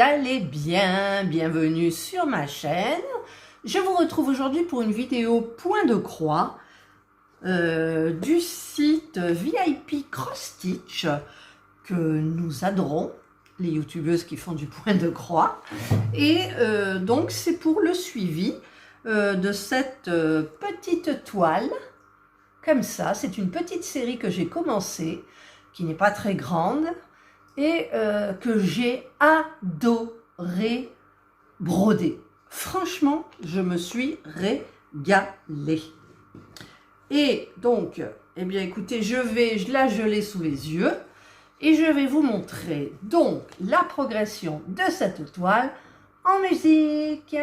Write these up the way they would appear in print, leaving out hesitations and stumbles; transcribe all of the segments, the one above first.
allez bien? Bienvenue sur ma chaîne. Je vous retrouve aujourd'hui pour une vidéo point de croix du site VIP Cross Stitch que nous adorons, les youtubeuses qui font du point de croix. Et donc c'est pour le suivi de cette petite toile. Comme ça, c'est une petite série que j'ai commencée, qui n'est pas très grande, et que j'ai adoré broder. Franchement, je me suis régalée. Et donc, eh bien écoutez, là je l'ai sous les yeux, et je vais vous montrer donc la progression de cette toile en musique.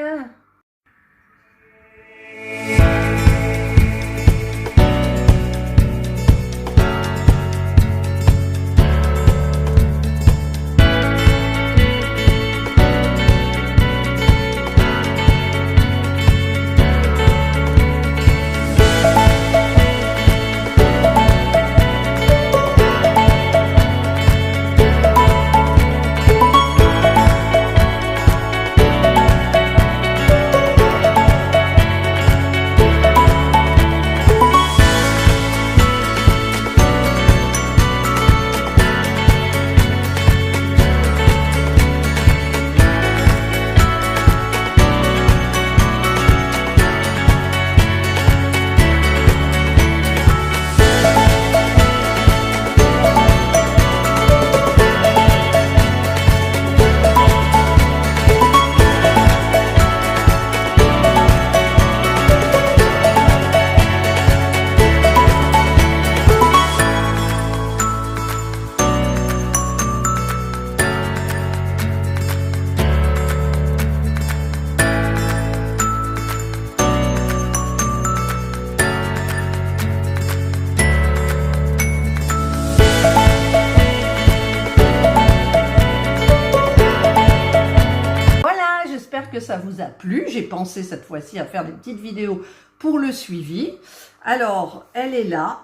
J'espère que ça vous a plu. J'ai pensé cette fois-ci à faire des petites vidéos pour le suivi. Alors, elle est là.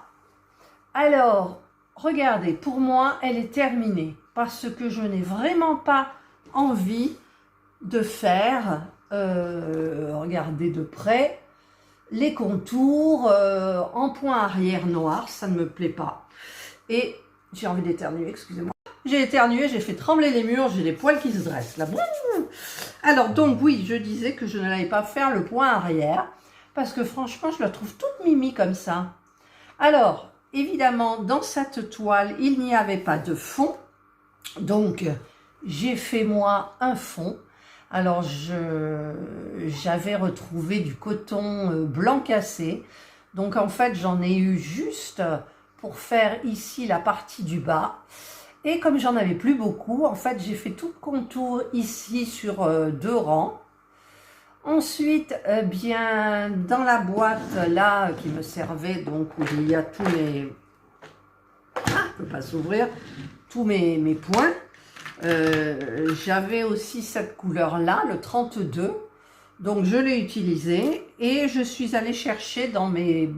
Alors, regardez, pour moi, elle est terminée parce que je n'ai vraiment pas envie de faire, regardez de près, les contours en point arrière noir. Ça ne me plaît pas. Et j'ai envie d'éternuer, excusez-moi. J'ai éternué, j'ai fait trembler les murs, j'ai les poils qui se dressent là. Alors donc oui, je disais que je n'allais pas faire le point arrière parce que franchement, je la trouve toute mimi comme ça. Alors, évidemment, dans cette toile, il n'y avait pas de fond. Donc, j'ai fait moi un fond. Alors, j'avais retrouvé du coton blanc cassé. Donc, en fait, j'en ai eu juste pour faire ici la partie du bas. Et comme j'en avais plus beaucoup, en fait, j'ai fait tout le contour ici sur 2 rangs. Ensuite, bien, dans la boîte là qui me servait, donc où il y a tous mes... Ah, je ne peux pas s'ouvrir. Tous mes points. J'avais aussi cette couleur-là, le 32. Donc, je l'ai utilisé et je suis allée chercher dans mes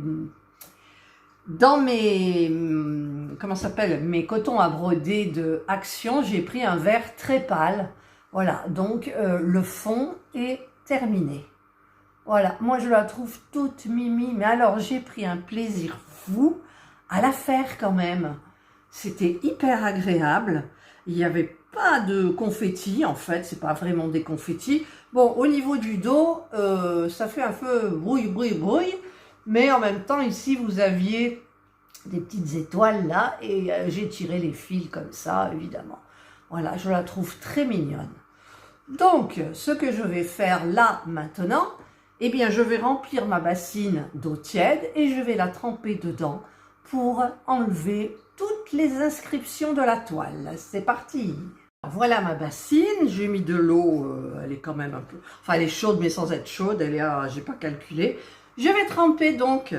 comment ça s'appelle, mes cotons à broder de Action, j'ai pris un vert très pâle. Voilà, donc le fond est terminé. Voilà, moi je la trouve toute mimi, mais alors j'ai pris un plaisir fou à la faire quand même. C'était hyper agréable. Il n'y avait pas de confetti, en fait, c'est pas vraiment des confettis. Bon, au niveau du dos, ça fait un peu brouille, mais en même temps, ici, vous aviez des petites étoiles là, et j'ai tiré les fils comme ça, évidemment. Voilà, je la trouve très mignonne. Donc, ce que je vais faire là, maintenant, eh bien, je vais remplir ma bassine d'eau tiède et je vais la tremper dedans pour enlever toutes les inscriptions de la toile. C'est parti! Voilà ma bassine, j'ai mis de l'eau, elle est quand même un peu... Enfin, elle est chaude, mais sans être chaude, elle est à... j'ai pas calculé. Je vais tremper donc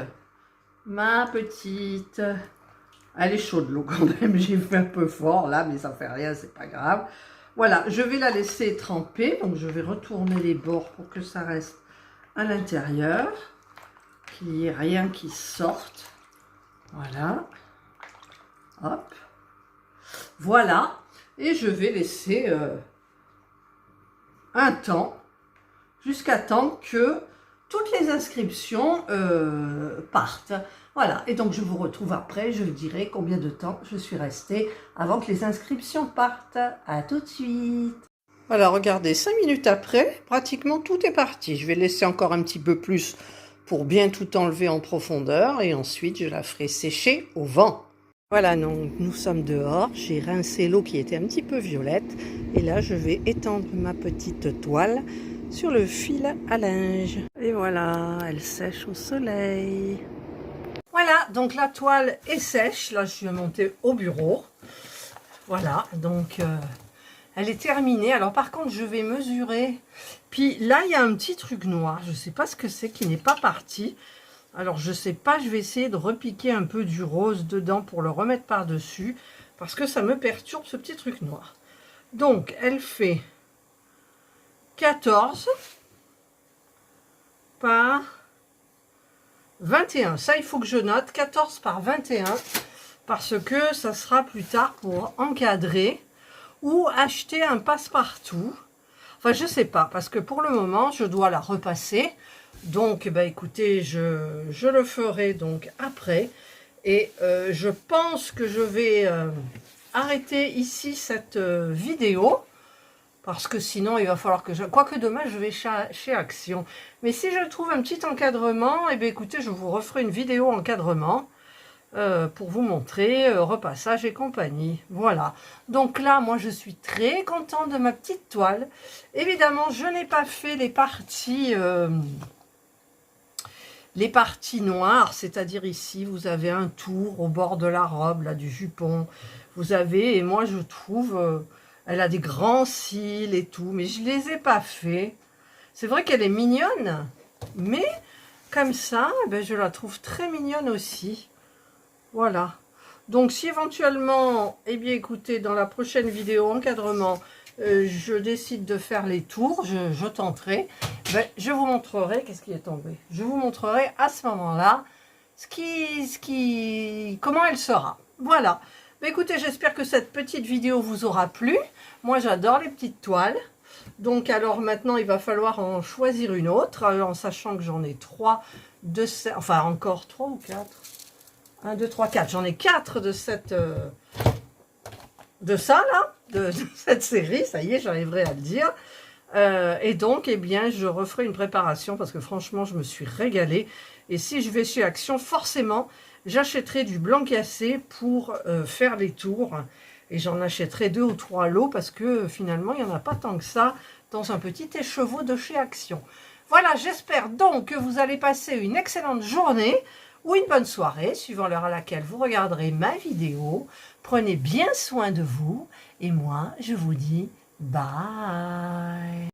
ma petite... Elle est chaude l'eau quand même, j'ai fait un peu fort là, mais ça fait rien, c'est pas grave. Voilà, je vais la laisser tremper, donc je vais retourner les bords pour que ça reste à l'intérieur, qu'il n'y ait rien qui sorte. Voilà. Hop. Voilà. Et je vais laisser un temps, jusqu'à temps que toutes les inscriptions partent. Voilà, et donc je vous retrouve après, je dirai combien de temps je suis restée avant que les inscriptions partent. À tout de suite. Voilà, regardez, 5 minutes après, pratiquement tout est parti. Je vais laisser encore un petit peu plus pour bien tout enlever en profondeur et ensuite je la ferai sécher au vent. Voilà, donc nous sommes dehors, j'ai rincé l'eau qui était un petit peu violette et là je vais étendre ma petite toile sur le fil à linge. Et voilà, elle sèche au soleil. Voilà, donc la toile est sèche, là je suis montée au bureau. Voilà, donc elle est terminée. Alors par contre je vais mesurer, puis là il y a un petit truc noir, je ne sais pas ce que c'est qui n'est pas parti. Alors, je sais pas, je vais essayer de repiquer un peu du rose dedans pour le remettre par-dessus, parce que ça me perturbe ce petit truc noir. Donc, elle fait 14 par 21. Ça, il faut que je note 14 par 21, parce que ça sera plus tard pour encadrer ou acheter un passe-partout. Enfin, je sais pas, parce que pour le moment, je dois la repasser. Donc, bah, écoutez, je le ferai donc après. Et je pense que je vais arrêter ici cette vidéo. Parce que sinon, il va falloir que je... Quoique demain, je vais chez Action. Mais si je trouve un petit encadrement, eh bien, écoutez, je vous referai une vidéo encadrement pour vous montrer repassage et compagnie. Voilà. Donc là, moi, je suis très contente de ma petite toile. Évidemment, je n'ai pas fait les parties noires, c'est-à-dire ici, vous avez un tour au bord de la robe, là, du jupon. Vous avez, et moi, je trouve, elle a des grands cils et tout, mais je ne les ai pas fait. C'est vrai qu'elle est mignonne, mais comme ça, ben, je la trouve très mignonne aussi. Voilà. Donc, si éventuellement, eh bien, écoutez, dans la prochaine vidéo encadrement, je décide de faire les tours, je tenterai, ben, je vous montrerai, qu'est-ce qui est tombé? Je vous montrerai à ce moment-là comment elle sera. Voilà. Ben, écoutez, j'espère que cette petite vidéo vous aura plu. Moi, j'adore les petites toiles. Donc, alors maintenant, il va falloir en choisir une autre, en sachant que j'en ai 3, enfin encore 3 ou 4. 1, 2, 3, 4. J'en ai 4 de cette... de ça, là, de cette série, ça y est, j'arriverai à le dire. Et donc, eh bien, je referai une préparation parce que franchement, je me suis régalée. Et si je vais chez Action, forcément, j'achèterai du blanc cassé pour faire les tours. Et j'en achèterai 2 ou 3 lots parce que finalement, il n'y en a pas tant que ça dans un petit écheveau de chez Action. Voilà, j'espère donc que vous allez passer une excellente journée ou une bonne soirée, suivant l'heure à laquelle vous regarderez ma vidéo. Prenez bien soin de vous et moi, je vous dis bye.